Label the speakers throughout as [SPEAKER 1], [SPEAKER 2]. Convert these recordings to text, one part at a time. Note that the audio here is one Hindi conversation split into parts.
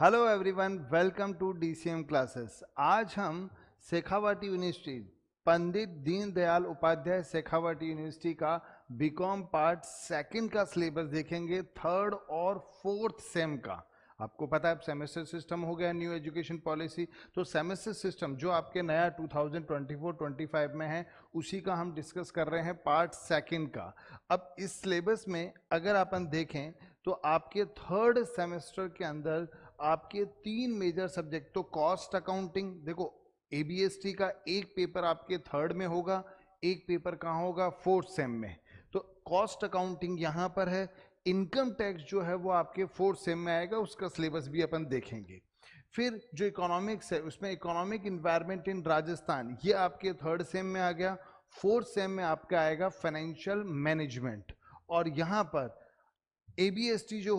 [SPEAKER 1] Hello everyone, welcome to DCM classes. आज हम शेखावाटी यूनिवर्सिटी, पंडित दीनदयाल उपाध्याय शेखावाटी यूनिवर्सिटी का बीकॉम पार्ट सेकंड का सिलेबस देखेंगे, थर्ड और फोर्थ सेम का। आपको पता है सेमेस्टर सिस्टम हो गया, न्यू एजुकेशन पॉलिसी। तो सेमेस्टर सिस्टम जो आपके नया 2024-25 में है, उसी का हम डिस्कस कर रहे हैं पार्ट सेकंड का। अब इस सिलेबस में अगर अपन देखें तो आपके थर्ड सेमेस्टर के अंदर आपके तीन मेजर सब्जेक्ट, तो कॉस्ट अकाउंटिंग, देखो एबीएसटी का एक पेपर आपके थर्ड में होगा, एक पेपर कहाँ होगा, फोर्थ सेम में। तो कॉस्ट अकाउंटिंग यहाँ पर है। इनकम टैक्स जो है वो आपके फोर्थ सेम में आएगा, उसका सिलेबस भी अपन देखेंगे। फिर जो इकोनॉमिक्स है उसमें इकोनॉमिक इन्वायरमेंट इन राजस्थान, ये आपके थर्ड सेम में आ गया। फोर्थ सेम में आपका आएगा फाइनेंशियल मैनेजमेंट। और यहाँ पर एबीएसटी जो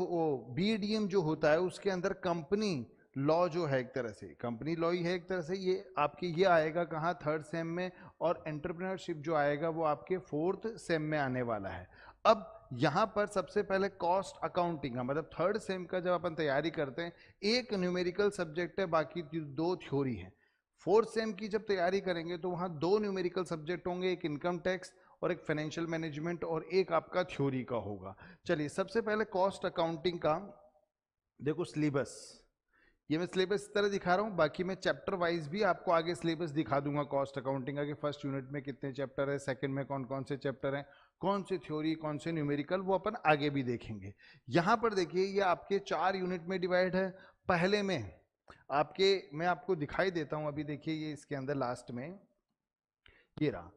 [SPEAKER 1] बीएडीएम जो होता है उसके अंदर कंपनी लॉ जो है, एक तरह से कंपनी लॉ ही है एक तरह से, ये आपके ये आएगा कहाँ, थर्ड सेम में। और एंटरप्रेन्योरशिप जो आएगा वो आपके फोर्थ सेम में आने वाला है। अब यहाँ पर सबसे पहले कॉस्ट अकाउंटिंग का मतलब थर्ड सेम का जब अपन तैयारी करते हैं, एक न्यूमेरिकल सब्जेक्ट है, बाकी दो थ्योरी है। फोर्थ सेम की जब तैयारी करेंगे तो वहाँ दो न्यूमेरिकल सब्जेक्ट होंगे, एक इनकम टैक्स और एक फाइनेंशियल मैनेजमेंट, और एक आपका थ्योरी का होगा। चलिए सबसे पहले कॉस्ट अकाउंटिंग का देखो सिलेबस, ये मैं सिलेबस इस तरह दिखा रहा हूँ, बाकी मैं चैप्टर वाइज भी आपको आगे सिलेबस दिखा दूंगा कॉस्ट अकाउंटिंग का, कि फर्स्ट यूनिट में कितने चैप्टर है, सेकंड में कौन कौन से चैप्टर हैं, कौन से थ्योरी कौन से न्यूमेरिकल, वो अपन आगे भी देखेंगे। यहाँ पर देखिए ये आपके 4 यूनिट में डिवाइड है। पहले में आपके, मैं आपको दिखाई देता हूँ अभी, देखिए ये इसके अंदर लास्ट में ये रहा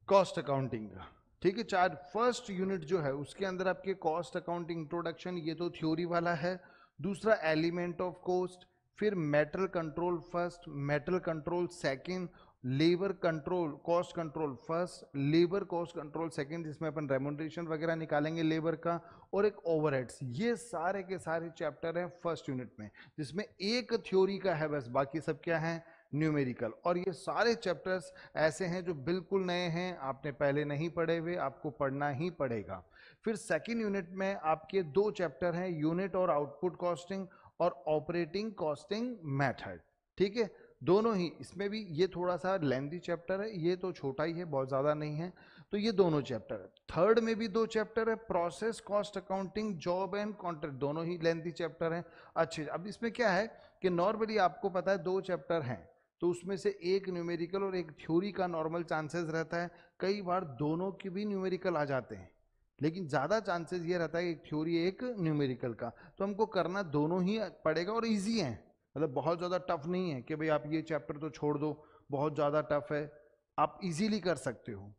[SPEAKER 1] कॉस्ट अकाउंटिंग का, ठीक है। 4 फर्स्ट यूनिट जो है उसके अंदर आपके कॉस्ट अकाउंटिंग इंट्रोडक्शन, ये तो थ्योरी वाला है। दूसरा एलिमेंट ऑफ कॉस्ट, फिर metal control first, metal control second, labour control cost control first, labour cost control second, जिसमें अपन रेम्युनरेशन वगैरह निकालेंगे लेबर का, और एक ओवरहेड्स। ये सारे के सारे चैप्टर हैं फर्स्ट यूनिट में, जिसमें एक थ्योरी का है बस, बाकी सब क्या है, न्यूमेरिकल। और ये सारे चैप्टर्स ऐसे हैं जो बिल्कुल नए हैं, आपने पहले नहीं पढ़े हुए, आपको पढ़ना ही पड़ेगा। फिर सेकंड यूनिट में आपके 2 चैप्टर हैं, यूनिट और आउटपुट कॉस्टिंग और ऑपरेटिंग कॉस्टिंग मेथड, ठीक है। दोनों ही, इसमें भी ये थोड़ा सा लेंथी चैप्टर है, ये तो छोटा ही है, बहुत ज़्यादा नहीं है। तो ये दोनों चैप्टर है। थर्ड में भी 2 चैप्टर है, process cost accounting, job and contract, दोनों ही लेंथी चैप्टर हैं। अच्छे, अब इसमें क्या है कि नॉर्मली आपको पता है 2 चैप्टर हैं, तो उसमें से एक न्यूमेरिकल और एक थ्योरी का नॉर्मल चांसेस रहता है। कई बार दोनों की भी न्यूमेरिकल आ जाते हैं, लेकिन ज़्यादा चांसेस ये रहता है एक थ्योरी एक न्यूमेरिकल का। तो हमको करना दोनों ही पड़ेगा, और इजी है, मतलब बहुत ज़्यादा टफ नहीं है कि भाई आप ये चैप्टर तो छोड़ दो, बहुत ज़्यादा टफ है, आप इजीली कर सकते हो।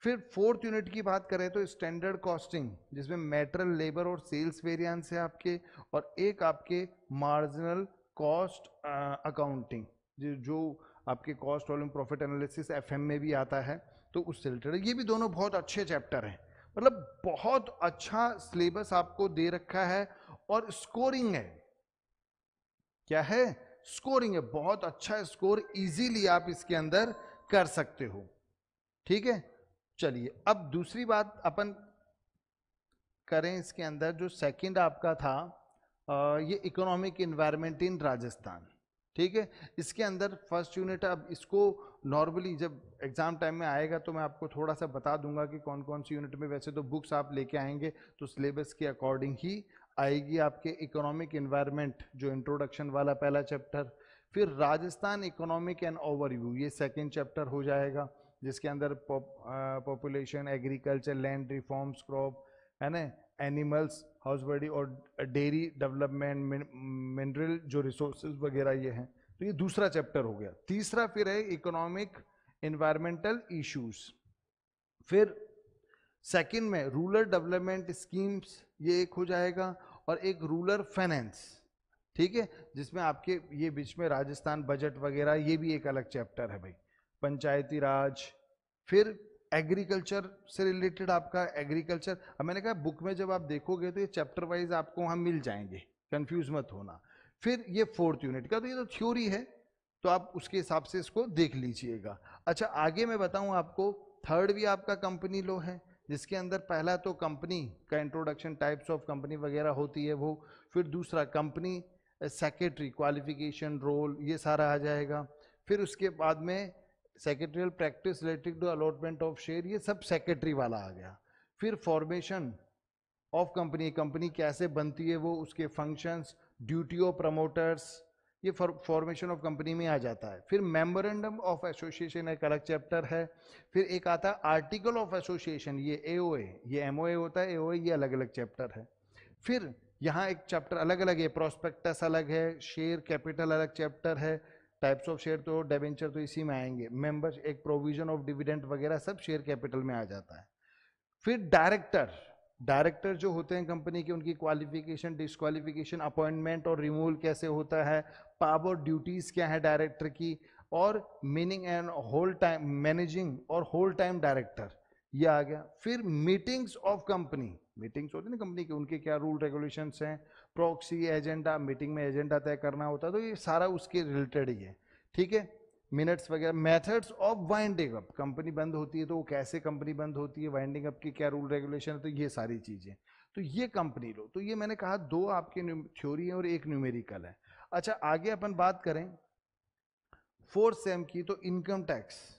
[SPEAKER 1] फिर फोर्थ यूनिट की बात करें तो स्टैंडर्ड कॉस्टिंग, जिसमें मेटेरियल, लेबर और सेल्स वेरिएंस है आपके, और एक आपके मार्जिनल कॉस्ट अकाउंटिंग, जो आपके cost volume profit analysis FM में भी आता है, तो उससे रिलेटेड। ये भी दोनों बहुत अच्छे चैप्टर हैं, मतलब बहुत अच्छा सिलेबस आपको दे रखा है। और स्कोरिंग है, क्या है, स्कोरिंग है, बहुत अच्छा स्कोर इजीली आप इसके अंदर कर सकते हो, ठीक है। चलिए अब दूसरी बात अपन करें, इसके अंदर जो सेकंड आपका था, ये इकोनॉमिक इन्वायरमेंट इन राजस्थान, ठीक है। इसके अंदर फर्स्ट यूनिट, अब इसको नॉर्मली जब एग्जाम टाइम में आएगा तो मैं आपको थोड़ा सा बता दूंगा कि कौन कौन सी यूनिट में, वैसे तो बुक्स आप लेके आएंगे तो सिलेबस के अकॉर्डिंग ही आएगी आपके। इकोनॉमिक इन्वायरमेंट जो इंट्रोडक्शन वाला पहला चैप्टर, फिर राजस्थान इकोनॉमिक एंड ओवरव्यू, ये सेकेंड चैप्टर हो जाएगा, जिसके अंदर population, agriculture, land reforms, crop, है ना, एनिमल्स हस्बेंड्री और डेयरी डेवलपमेंट, मिनरल जो रिसोर्सेज वगैरह ये हैं। तो ये दूसरा चैप्टर हो गया। तीसरा फिर है इकोनॉमिक एनवायरमेंटल इश्यूज। फिर सेकंड में रूरल डेवलपमेंट स्कीम्स, ये एक हो जाएगा, और एक रूरल फाइनेंस, ठीक है, जिसमें आपके ये बीच में राजस्थान बजट वगैरह, ये भी एक अलग चैप्टर है भाई, पंचायती राज। फिर एग्रीकल्चर से रिलेटेड आपका एग्रीकल्चर, अब मैंने कहा बुक में जब आप देखोगे तो ये चैप्टर वाइज आपको वहां मिल जाएंगे, कंफ्यूज मत होना। फिर ये फोर्थ यूनिट का, तो ये तो थ्योरी है, तो आप उसके हिसाब से इसको देख लीजिएगा। अच्छा आगे मैं बताऊं आपको, थर्ड भी आपका कंपनी लॉ है, जिसके अंदर पहला तो कंपनी का इंट्रोडक्शन, टाइप्स ऑफ कंपनी वगैरह होती है वो। फिर दूसरा कंपनी सेक्रेटरी क्वालिफिकेशन रोल ये सारा आ जाएगा। फिर उसके बाद में secretarial practice related to allotment of share, ये सब सेक्रेटरी वाला आ गया। फिर फॉर्मेशन ऑफ कंपनी, कंपनी कैसे बनती है वो, उसके फंक्शंस, ड्यूटी ऑफ प्रमोटर्स, ये फॉर्मेशन ऑफ कंपनी में आ जाता है। फिर मेमोरेंडम ऑफ एसोसिएशन एक अलग चैप्टर है। फिर एक आता है आर्टिकल ऑफ एसोसिएशन, ये एओए, ये एमओए होता है, एओए ये अलग अलग चैप्टर है। फिर यहाँ एक चैप्टर अलग अलग है, प्रोस्पेक्टस अलग है, शेयर कैपिटल अलग चैप्टर है, टाइप्स ऑफ शेयर तो डेवेंचर तो इसी में आएंगे, मेंबर्स एक प्रोविजन ऑफ डिविडेंड वगैरह सब शेयर कैपिटल में आ जाता है। फिर डायरेक्टर, डायरेक्टर जो होते हैं कंपनी के, उनकी क्वालिफिकेशन, डिस्क्वालिफिकेशन, अपॉइंटमेंट और रिमूवल कैसे होता है, पावर ड्यूटीज क्या है डायरेक्टर की, और meaning and whole time managing और होल टाइम डायरेक्टर ये आ गया। फिर मीटिंग्स ऑफ कंपनी, मीटिंग्स होती है ना कंपनी के, उनके क्या रूल रेगुलेशंस हैं, प्रॉक्सी, एजेंडा, मीटिंग में एजेंडा तय करना होता है, तो ये सारा उसके रिलेटेड ही है, ठीक है। मिनट्स वगैरह, methods of winding up, company बंद होती है तो वो कैसे कंपनी बंद होती है, वाइंडिंग अप की क्या रूल रेगुलेशन है, तो ये सारी चीजें, तो ये कंपनी लो। तो ये मैंने कहा दो आपके थ्योरी है और एक न्यूमेरिकल है। अच्छा आगे अपन बात करें फोर्थ सेम की, तो इनकम टैक्स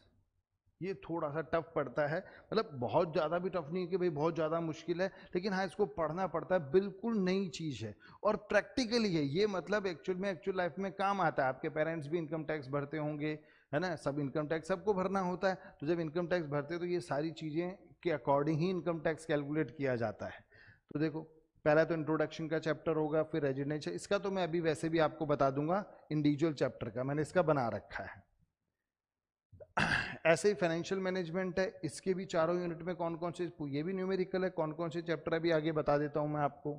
[SPEAKER 1] ये थोड़ा सा टफ पड़ता है, मतलब बहुत ज़्यादा भी टफ नहीं है कि भाई बहुत ज़्यादा मुश्किल है, लेकिन हाँ इसको पढ़ना पड़ता है, बिल्कुल नई चीज़ है और प्रैक्टिकली है ये, मतलब एक्चुअल लाइफ में काम आता है। आपके पेरेंट्स भी इनकम टैक्स भरते होंगे, है ना, सब इनकम टैक्स सबको भरना होता है, तो जब इनकम टैक्स भरते हैं तो ये सारी चीज़ें के अकॉर्डिंग ही इनकम टैक्स कैलकुलेट किया जाता है। तो देखो पहला तो इंट्रोडक्शन का चैप्टर होगा, फिर रेजिडेंशियल, इसका तो मैं अभी वैसे भी आपको बता दूंगा, इंडिविजुअल चैप्टर का मैंने इसका बना रखा है। ऐसे ही फाइनेंशियल मैनेजमेंट है, इसके भी चारों यूनिट में कौन कौन से, ये भी न्यूमेरिकल है, कौन कौन से चैप्टर अभी आगे बता देता हूं मैं आपको।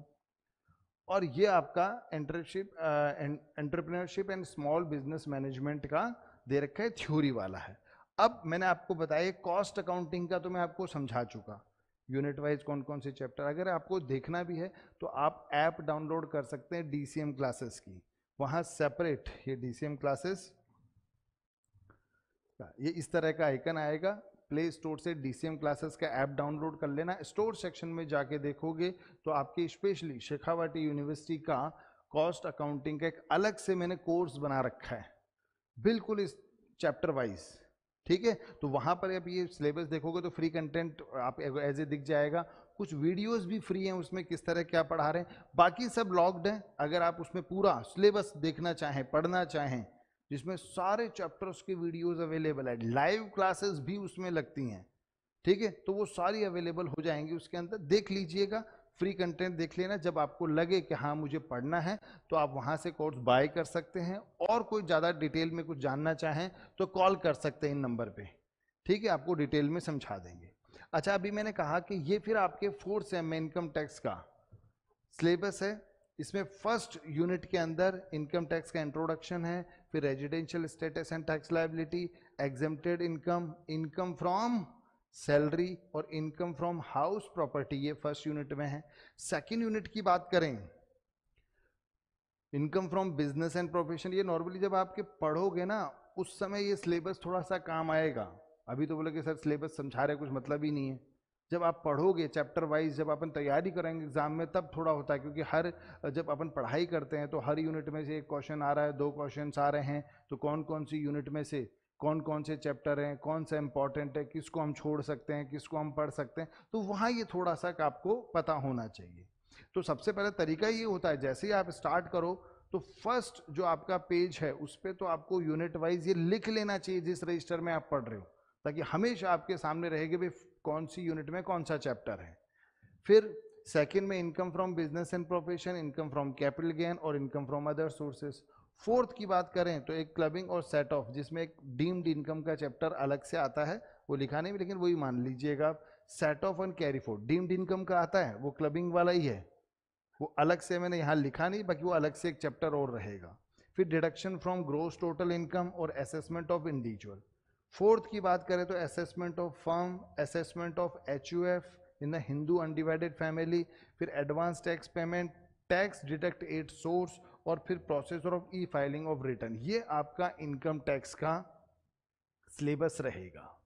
[SPEAKER 1] और ये आपका entrepreneurship and small business management का दे रखा है, थ्योरी वाला है। अब मैंने आपको बताया कॉस्ट अकाउंटिंग का तो मैं आपको समझा चुका, यूनिट वाइज कौन कौन से चैप्टर। अगर आपको देखना भी है तो आप ऐप डाउनलोड कर सकते हैं डीसीएम क्लासेस की, वहां सेपरेट ये डीसीएम क्लासेस, ये इस तरह का आइकन आएगा, प्ले स्टोर से डीसीएम क्लासेस का ऐप डाउनलोड कर लेना। स्टोर सेक्शन में जाके देखोगे तो आपके स्पेशली शेखावाटी यूनिवर्सिटी का कॉस्ट अकाउंटिंग का एक अलग से मैंने कोर्स बना रखा है, बिल्कुल इस चैप्टर वाइज, ठीक है। तो वहां पर आप ये सिलेबस देखोगे तो फ्री कंटेंट आप एज ए दिख जाएगा, कुछ वीडियोस भी फ्री हैं उसमें, किस तरह क्या पढ़ा रहे हैं, बाकी सब लॉक्ड है। अगर आप उसमें पूरा सिलेबस देखना चाहें, पढ़ना चाहें, जिसमें सारे चैप्टर्स के वीडियोस अवेलेबल है, लाइव क्लासेस भी उसमें लगती हैं, ठीक है, तो वो सारी अवेलेबल हो जाएंगी उसके अंदर, देख लीजिएगा, फ्री कंटेंट देख लेना। जब आपको लगे कि हाँ मुझे पढ़ना है तो आप वहां से कोर्स बाय कर सकते हैं, और कोई ज़्यादा डिटेल में कुछ जानना चाहें तो कॉल कर सकते हैं इन नंबर पे, ठीक है, आपको डिटेल में समझा देंगे। अच्छा अभी मैंने कहा कि ये फिर आपके फोर्थ सेम में इनकम टैक्स का सिलेबस है, इसमें फर्स्ट यूनिट के अंदर इनकम टैक्स का इंट्रोडक्शन है, फिर residential status and tax liability, exempted income, income from salary और इनकम फ्रॉम हाउस प्रॉपर्टी, ये फर्स्ट यूनिट में है। सेकंड यूनिट की बात करें, income from business and profession, ये नॉर्मली जब आपके पढ़ोगे ना उस समय ये सिलेबस थोड़ा सा काम आएगा, अभी तो बोले कि सर सिलेबस समझा रहे कुछ मतलब ही नहीं है, जब आप पढ़ोगे चैप्टर वाइज, जब अपन तैयारी करेंगे एग्जाम में तब थोड़ा होता है, क्योंकि हर जब अपन पढ़ाई करते हैं तो हर यूनिट में से एक क्वेश्चन आ रहा है, दो क्वेश्चन आ रहे हैं, तो कौन कौन सी यूनिट में से कौन कौन से चैप्टर हैं, कौन सा इंपॉर्टेंट है, किसको हम छोड़ सकते हैं, किसको हम पढ़ सकते हैं, तो वहाँ ये थोड़ा सा आपको पता होना चाहिए। तो सबसे पहले तरीका ये होता है, जैसे ही आप स्टार्ट करो तो फर्स्ट जो आपका पेज है उस पर तो आपको यूनिट वाइज ये लिख लेना चाहिए जिस रजिस्टर में आप पढ़ रहे हो, ताकि हमेशा आपके सामने रहेगी भाई कौन सी यूनिट में कौन सा चैप्टर है। फिर सेकंड में income from business and profession, income from capital gain और income from other sources. Fourth की बात करें तो एक क्लबिंग और सेट ऑफ, जिसमें एक डीम्ड इनकम का चैप्टर अलग से आता है, वो लिखा नहीं लेकिन वही मान लीजिएगा आप। Set of and carry forward deemed income का आता है, वो क्लबिंग वाला ही है, वो अलग से मैंने यहाँ लिखा नहीं, बाकी वो अलग से एक चैप्टर और रहेगा। फिर deduction from gross total income और असेसमेंट ऑफ इंडिविजुअल। फोर्थ की बात करें तो assessment of firm, assessment of HUF in the Hindu undivided family, फिर advance tax payment, tax deduct at source, और फिर processor of e filing of return. ये आपका इनकम टैक्स का सिलेबस रहेगा,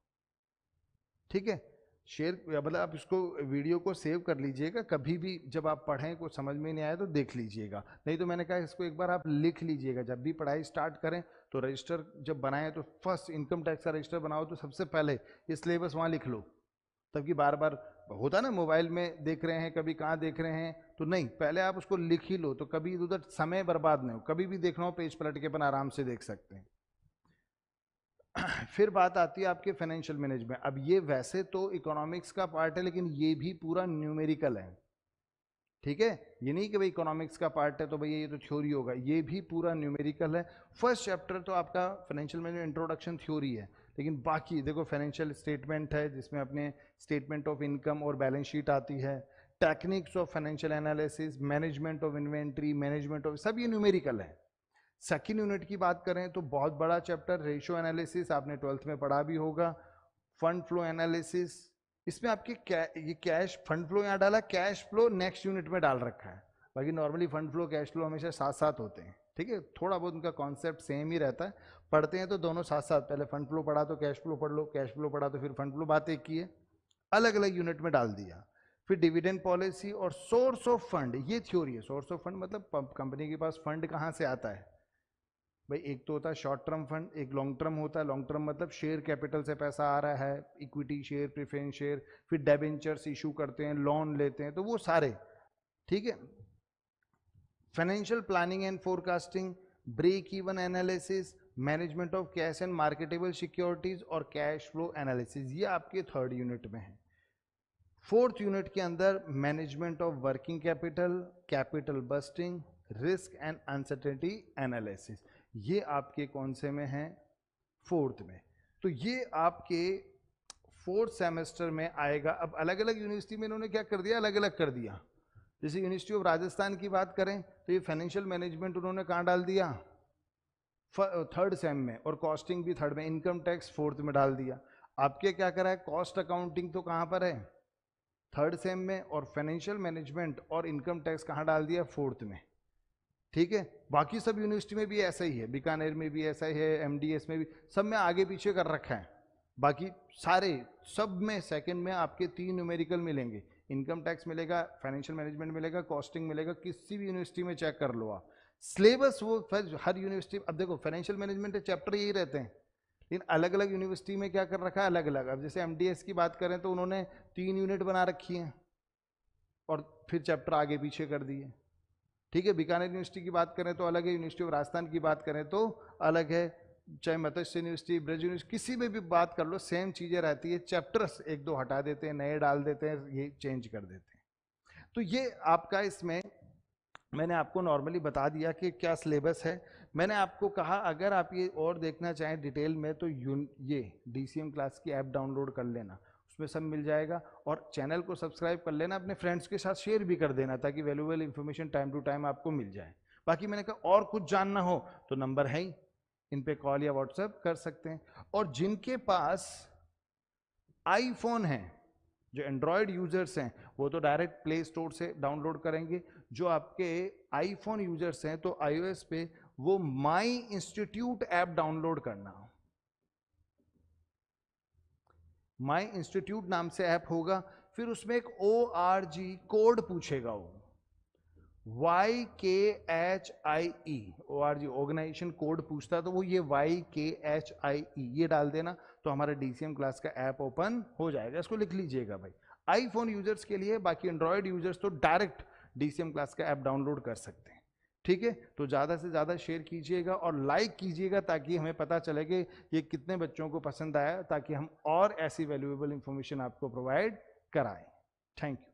[SPEAKER 1] ठीक है। शेयर मतलब आप इसको वीडियो को सेव कर लीजिएगा, कभी भी जब आप पढ़ें कुछ समझ में नहीं आया तो देख लीजिएगा, नहीं तो मैंने कहा इसको एक बार आप लिख लीजिएगा। जब भी पढ़ाई स्टार्ट करें तो रजिस्टर जब बनाएं तो फर्स्ट इनकम टैक्स का रजिस्टर बनाओ तो सबसे पहले ये सिलेबस वहाँ लिख लो, तब कि बार बार होता ना मोबाइल में देख रहे हैं कभी कहाँ देख रहे हैं, तो नहीं, पहले आप उसको लिख ही लो, तो कभी उधर समय बर्बाद नहीं हो, कभी भी देखना हो पेज पलट के अपन आराम से देख सकते हैं। फिर बात आती है आपके फाइनेंशियल मैनेजमेंट। अब ये वैसे तो इकोनॉमिक्स का पार्ट है लेकिन ये भी पूरा न्यूमेरिकल है, ठीक है, ये नहीं कि भाई इकोनॉमिक्स का पार्ट है तो भैया ये तो थ्योरी होगा, ये भी पूरा न्यूमेरिकल है। फर्स्ट चैप्टर तो आपका फाइनेंशियल मैनेजमेंट इंट्रोडक्शन थ्योरी है, लेकिन बाकी देखो फाइनेंशियल स्टेटमेंट है जिसमें अपने स्टेटमेंट ऑफ इनकम और बैलेंस शीट आती है, techniques of financial analysis, management of inventory, management of, सब ये न्यूमेरिकल है। सेकेंड यूनिट की बात करें तो बहुत बड़ा चैप्टर रेशियो एनालिसिस, आपने 12th में पढ़ा भी होगा। फंड फ्लो एनालिसिस, इसमें आपके ये कैश फंड फ्लो यहाँ डाला, कैश फ्लो नेक्स्ट यूनिट में डाल रखा है, बाकी normally fund flow cash flow हमेशा साथ साथ होते हैं, ठीक है, थोड़ा बहुत उनका कॉन्सेप्ट सेम ही रहता है, पढ़ते हैं तो दोनों साथ साथ, पहले फंड फ्लो पढ़ा तो कैश फ्लो पढ़ लो, कैश फ्लो पढ़ा तो फिर फंड फ्लो, बात एक ही है, अलग अलग यूनिट में डाल दिया। फिर डिविडेंड पॉलिसी और सोर्स ऑफ फंड, ये थ्योरी है। सोर्स ऑफ फंड मतलब कंपनी के पास फंड कहाँ से आता है भाई, एक तो होता है शॉर्ट टर्म फंड, एक लॉन्ग टर्म होता है। लॉन्ग टर्म मतलब शेयर कैपिटल से पैसा आ रहा है, इक्विटी शेयर, प्रेफरेंस शेयर, फिर डेबेंचर्स इशू करते हैं, लोन लेते हैं, तो वो सारे, ठीक है। Financial planning and forecasting, break even analysis, management of cash and marketable securities और कैश फ्लो एनालिसिस, ये आपके थर्ड यूनिट में है। फोर्थ यूनिट के अंदर management of working capital, capital budgeting, risk and uncertainty analysis, ये आपके कौन से में हैं, फोर्थ में। तो ये आपके फोर्थ सेमेस्टर में आएगा। अब अलग अलग यूनिवर्सिटी में इन्होंने क्या कर दिया, अलग अलग कर दिया। जैसे यूनिवर्सिटी ऑफ राजस्थान की बात करें तो ये फाइनेंशियल मैनेजमेंट उन्होंने कहाँ डाल दिया, थर्ड सेम में, और कॉस्टिंग भी थर्ड में, इनकम टैक्स फोर्थ में डाल दिया। आपके क्या करा है, कॉस्ट अकाउंटिंग तो कहाँ पर है, थर्ड सेम में, और फाइनेंशियल मैनेजमेंट और इनकम टैक्स कहाँ डाल दिया, फोर्थ में, ठीक है। बाकी सब यूनिवर्सिटी में भी ऐसा ही है, बीकानेर में भी ऐसा ही है, एमडीएस में भी, सब में आगे पीछे कर रखा है। बाकी सारे सब में सेकंड में आपके 3 न्यूमेरिकल मिलेंगे, इनकम टैक्स मिलेगा, फाइनेंशियल मैनेजमेंट मिलेगा, कॉस्टिंग मिलेगा, किसी भी यूनिवर्सिटी में चेक कर लो आप सिलेबस, वो हर यूनिवर्सिटी। अब देखो फाइनेंशियल मैनेजमेंट के चैप्टर यही रहते हैं, लेकिन अलग अलग यूनिवर्सिटी में क्या कर रखा है, अलग अलग। अब जैसे एमडीएस की बात करें तो उन्होंने 3 यूनिट बना रखी हैं और फिर चैप्टर आगे पीछे कर दिए, ठीक है। बीकानेर यूनिवर्सिटी की बात करें तो अलग है, यूनिवर्सिटी ऑफ राजस्थान की बात करें तो अलग है, चाहे मत्स्य यूनिवर्सिटी, ब्रज यूनिवर्सिटी, किसी में भी बात कर लो सेम चीजें रहती है, चैप्टर्स एक दो हटा देते हैं, नए डाल देते हैं, ये चेंज कर देते हैं। तो ये आपका इसमें मैंने आपको नॉर्मली बता दिया कि क्या सिलेबस है। मैंने आपको कहा अगर आप ये और देखना चाहें डिटेल में तो ये डीसीएम क्लास की ऐप डाउनलोड कर लेना, उसमें सब मिल जाएगा, और चैनल को सब्सक्राइब कर लेना, अपने फ्रेंड्स के साथ शेयर भी कर देना ताकि valuable information time to time आपको मिल जाए। बाकी मैंने कहा और कुछ जानना हो तो नंबर है ही, इन पे कॉल या व्हाट्सएप कर सकते हैं। और जिनके पास आईफोन है, जो एंड्रॉयड यूजर्स हैं, वो तो डायरेक्ट प्ले स्टोर से डाउनलोड करेंगे। जो आपके आईफोन यूजर्स हैं तो आईओएस पे वो माई इंस्टीट्यूट ऐप डाउनलोड करना, माई इंस्टीट्यूट नाम से ऐप होगा, फिर उसमें एक ORG कोड पूछेगा, वो YKHIE ORG ऑर्गेनाइजेशन कोड पूछता है, तो वो ये YKHIE ये डाल देना तो हमारा डीसीएम क्लास का ऐप ओपन हो जाएगा। इसको लिख लीजिएगा भाई, आईफोन यूजर्स के लिए, बाकी एंड्रॉयड यूजर्स तो डायरेक्ट डीसीएम क्लास का ऐप डाउनलोड कर सकते हैं, ठीक है। तो ज़्यादा से ज़्यादा शेयर कीजिएगा और लाइक कीजिएगा ताकि हमें पता चले कि ये कितने बच्चों को पसंद आया, ताकि हम और ऐसी वैल्यूएबल इंफॉर्मेशन आपको प्रोवाइड कराएं। Thank you.